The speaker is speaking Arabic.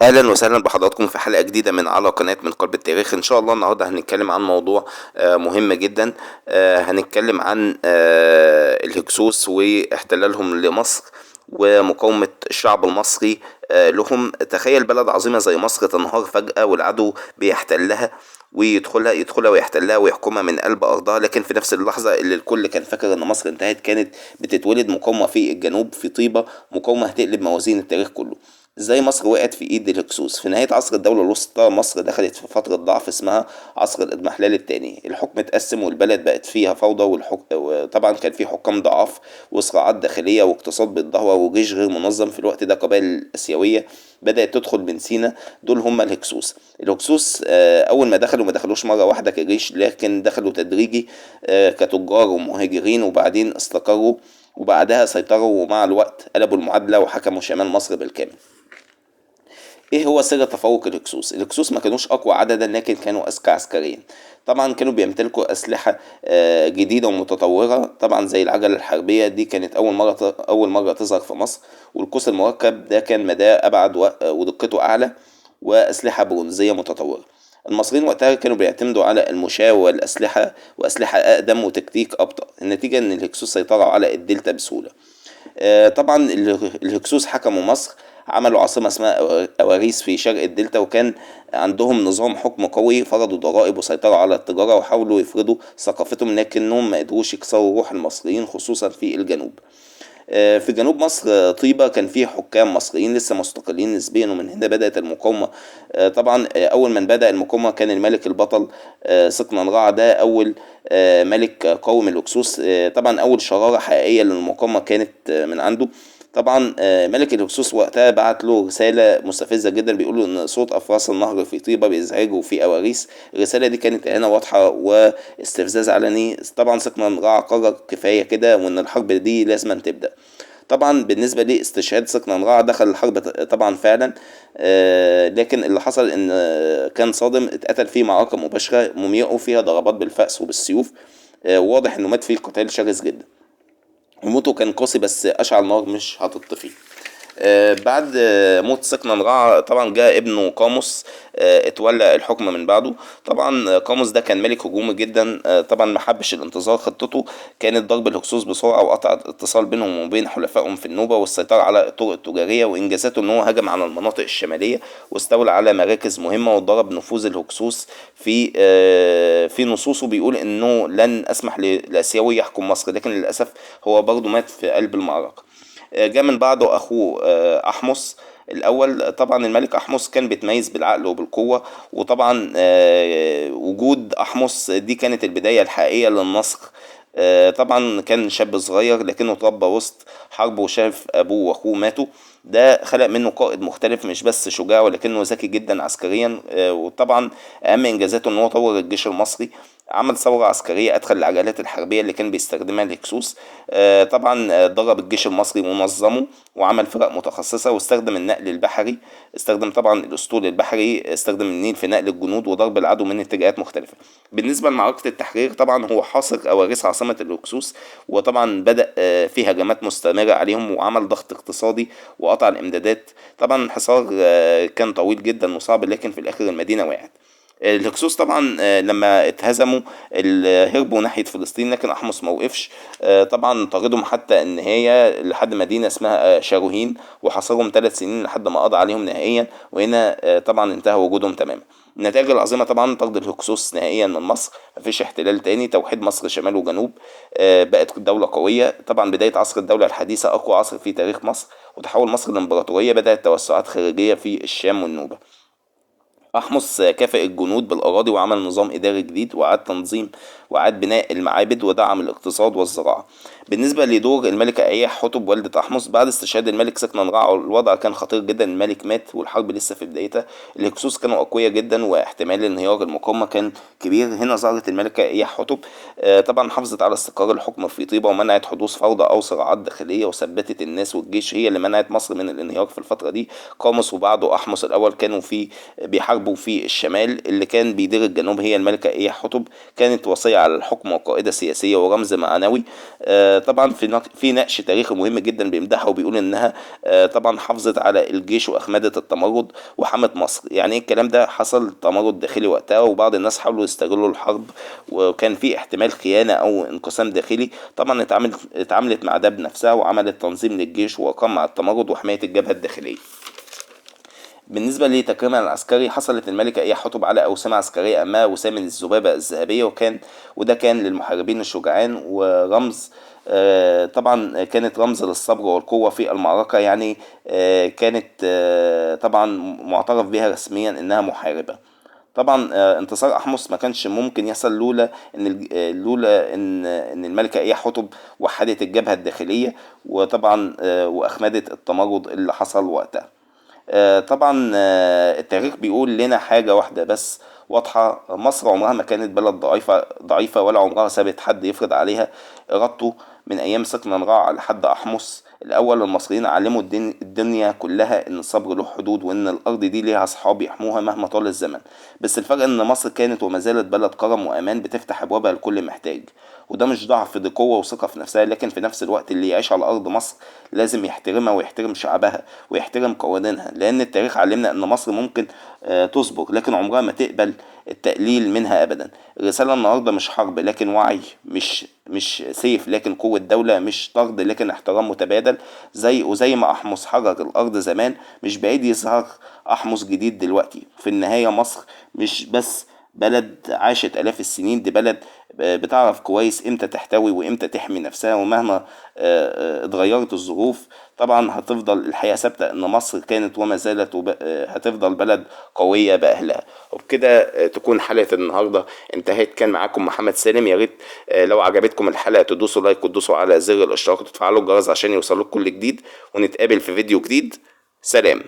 اهلا وسهلا بحضراتكم في حلقه جديده من على قناه من قلب التاريخ. ان شاء الله النهارده هنتكلم عن موضوع مهم جدا. هنتكلم عن الهكسوس واحتلالهم لمصر ومقاومه الشعب المصري لهم. تخيل بلد عظيمه زي مصر تنهار فجاه والعدو بيحتلها ويدخلها ويحتلها ويحكمها من قلب ارضها، لكن في نفس اللحظه اللي الكل كان فاكر ان مصر انتهت كانت بتتولد مقاومه في الجنوب في طيبه، مقاومه هتقلب موازين التاريخ كله. ازاي مصر وقعت في ايد الهكسوس؟ في نهاية عصر الدولة الوسطى مصر دخلت في فترة ضعف اسمها عصر الاضمحلال الثاني. الحكم اتقسم والبلد بقت فيها فوضى، وطبعا كان في حكام ضعاف وصراعات داخلية واقتصاد بيتدهور وجيش غير منظم. في الوقت ده قبائل الآسيوية بدأت تدخل من سينا، دول هم الهكسوس. الهكسوس أول ما دخلوا ما دخلوش مرة واحدة كجيش، لكن دخلوا تدريجي كتجار ومهاجرين، وبعدين استقروا وبعدها سيطروا، ومع الوقت قلبوا المعادلة وحكموا شمال مصر بالكامل. ايه هو سر تفوق الهكسوس؟ الهكسوس ما كانوش اقوى عددا لكن كانوا اذكى عسكريا. طبعا كانوا بيمتلكوا اسلحه جديده ومتطوره، طبعا زي العجله الحربيه دي كانت اول مره تظهر في مصر، والقوس المركب ده كان مداه ابعد ودقته اعلى، واسلحه برونزيه متطوره. المصريين وقتها كانوا بيعتمدوا على المشاة وأسلحة أقدم وتكتيك أبطأ. النتيجة إن الهكسوس سيطروا على الدلتا بسهولة. طبعا الهكسوس حكموا مصر، عملوا عاصمة اسمها أواريس في شرق الدلتا، وكان عندهم نظام حكم قوي، فرضوا ضرائب وسيطروا على التجارة وحاولوا يفرضوا ثقافتهم، لكنهم ما قدروش يكسروا روح المصريين خصوصا في الجنوب. في جنوب مصر طيبة كان فيه حكام مصريين لسه مستقلين نسبيا، ومن هنا بدأت المقاومة. طبعا أول من بدأ المقاومة كان الملك البطل سقنا رع، ده أول ملك قوم الهكسوس. طبعا أول شرارة حقيقية للمقاومة كانت من عنده. طبعا ملك الهكسوس وقتها بعت له رسالة مستفزة جدا، بيقول له ان صوت افراس النهر في طيبة بيزعجه في اواريس. الرسالة دي كانت اهانة واضحة واستفزاز علني. طبعا سقنا رع قرر كفاية كده، وان الحرب دي لازم تبدأ. طبعا بالنسبة لاستشهاد سقنا رع، دخل الحرب طبعا فعلا، لكن اللي حصل ان كان صادم، اتقتل في معركة مباشرة مومياؤه فيها ضربات بالفأس وبالسيوف. واضح انه مات فيه قتال شرس جدا، وموته كان قاسي بس أشعل نار مش هتطفي. بعد موت سقنا رع طبعا جاء ابنه قاموس اتولى الحكم من بعده. طبعا قاموس ده كان ملك هجومي جدا، طبعا ما حبش الانتظار. خطته كانت ضرب الهكسوس بسرعه وقطع الاتصال بينهم وبين حلفائهم في النوبه والسيطره على الطرق التجاريه. وانجازاته ان هو هجم على المناطق الشماليه واستولى على مراكز مهمه وضرب نفوذ الهكسوس في نصوصه. بيقول انه لن اسمح لاسيوي يحكم مصر، لكن للاسف هو برضه مات في قلب المعركه. جاء من بعده أخوه أحمس الأول. طبعا الملك أحمس كان بيتميز بالعقل وبالقوة، وطبعا وجود أحمس دي كانت البداية الحقيقية للنصر. طبعا كان شاب صغير لكنه اتربى وسط حرب وشاف أبوه وأخوه ماتوا. ده خلق منه قائد مختلف، مش بس شجاع ولكنه ذكي جدا عسكريا. وطبعا أهم إنجازاته إن هو طور الجيش المصري، عمل ثورة عسكرية، أدخل العجلات الحربية اللي كان بيستخدمها الهكسوس. طبعا ضرب الجيش المصري ونظمه وعمل فرق متخصصة، واستخدم النقل البحري، استخدم طبعا الأسطول البحري، استخدم النيل في نقل الجنود وضرب العدو من اتجاهات مختلفة. بالنسبة لمعركة التحرير، طبعا هو حاصر أواريس عاصمة الهكسوس، وطبعا بدأ في هجمات مستمرة عليهم وعمل ضغط اقتصادي وقطع الإمدادات. طبعا الحصار كان طويل جدا وصعب، لكن في الآخر المدينة وقعت. الهكسوس طبعا لما اتهزموا هربوا ناحية فلسطين، لكن أحمس ما وقفش. طبعا طاردهم حتى النهاية لحد مدينة اسمها شاروهين، وحاصرهم 3 سنين لحد ما قضى عليهم نهائيا. وهنا طبعا انتهى وجودهم تماما. النتائج العظيمة طبعا طرد الهكسوس نهائيا من مصر، مفيش احتلال تاني، توحيد مصر شمال وجنوب، بقت دولة قوية. طبعا بداية عصر الدولة الحديثة، أقوى عصر في تاريخ مصر، وتحول مصر لإمبراطورية. بدأت توسعات خارجية في الشام والنوبة. أحمس كافئ الجنود بالأراضي وعمل نظام إداري جديد، وأعاد بناء المعابد ودعم الاقتصاد والزراعة. بالنسبة لدور الملكة أياح حتب والدة أحمس، بعد استشهاد الملك سكنا رع الوضع كان خطير جدا. الملك مات والحرب لسه في بدايتها. الهكسوس كانوا أقوياء جدا واحتمال انهيار المقاومة كان كبير. هنا ظهرت الملكة أياح حتب، طبعا حافظت على استقرار الحكم في طيبة ومنعت حدوث فوضى أو صراعات داخلية، وثبتت الناس والجيش، هي اللي منعت مصر من الانهيار في الفترة دي. قاموس وبعده أحمس الأول كانوا بيحاربوا حاربوا في الشمال. اللي كان بيدير الجنوب هي الملكة إياح حتب، كانت وصية على الحكم وقائدة سياسية ورمز معنوي. طبعا في نقش تاريخي مهم جدا بيمدحها وبيقول إنها طبعا حافظت على الجيش وأخمدت التمرد وحمت مصر. يعني إيه الكلام ده؟ حصل تمرد داخلي وقتها، وبعض الناس حاولوا يستغلوا الحرب، وكان في احتمال خيانة أو انقسام داخلي. طبعا اتعاملت مع ده بنفسها، وعملت تنظيم للجيش وقام مع التمرد وحماية الجبهة الداخلية. بالنسبة لتكريمها العسكري، حصلت الملكة إياح حتب على أوسمة عسكرية أمامها وسام الذبابة الذهبية، وده كان للمحاربين الشجعان ورمز. طبعا كانت رمز للصبر والقوة في المعركة. يعني كانت طبعا معترف بها رسميا إنها محاربة. طبعا انتصار احمس ما كانش ممكن يحصل لولا ان الملكه اياح حتب وحدت الجبهه الداخليه، وطبعا واخمدت التمرد اللي حصل وقتها. طبعا التاريخ بيقول لنا حاجة واحدة بس واضحة: مصر عمرها ما كانت بلد ضعيفة ولا عمرها سابت حد يفرض عليها إرادته. من أيام سكن نراع لحد أحمس الأول، المصريين علموا الدنيا كلها إن الصبر له حدود، وإن الأرض دي ليها أصحاب يحموها مهما طال الزمن. بس الفرق إن مصر كانت وما زالت بلد كرم وأمان، بتفتح أبوابها لكل محتاج. وده مش ضعف، دي قوة وثقة في نفسها. لكن في نفس الوقت اللي يعيش على أرض مصر لازم يحترمها ويحترم شعبها ويحترم قوانينها، لأن التاريخ علمنا إن مصر ممكن تصبر، لكن عمرها ما تقبل التقليل منها أبدا. الرسالة النهاردة مش حرب لكن وعي، مش سيف لكن قوة دولة، مش طرد لكن احترام متبادل. وزي ما أحمس حرر الأرض زمان، مش بعيد يظهر أحمس جديد دلوقتي. في النهاية مصر مش بس بلد عاشت آلاف السنين، دي بلد بتعرف كويس امتى تحتوي وامتى تحمي نفسها. ومهما اتغيرت الظروف، طبعا هتفضل الحقيقة ثابتة ان مصر كانت وما زالت هتفضل بلد قوية بأهلها. وبكده تكون حلقة النهاردة انتهت. كان معاكم محمد سالم. يا ريت لو عجبتكم الحلقة تدوسوا لايك وتدوسوا على زر الاشتراك وتفعلوا الجرس عشان يوصلكم كل جديد، ونتقابل في فيديو جديد. سلام.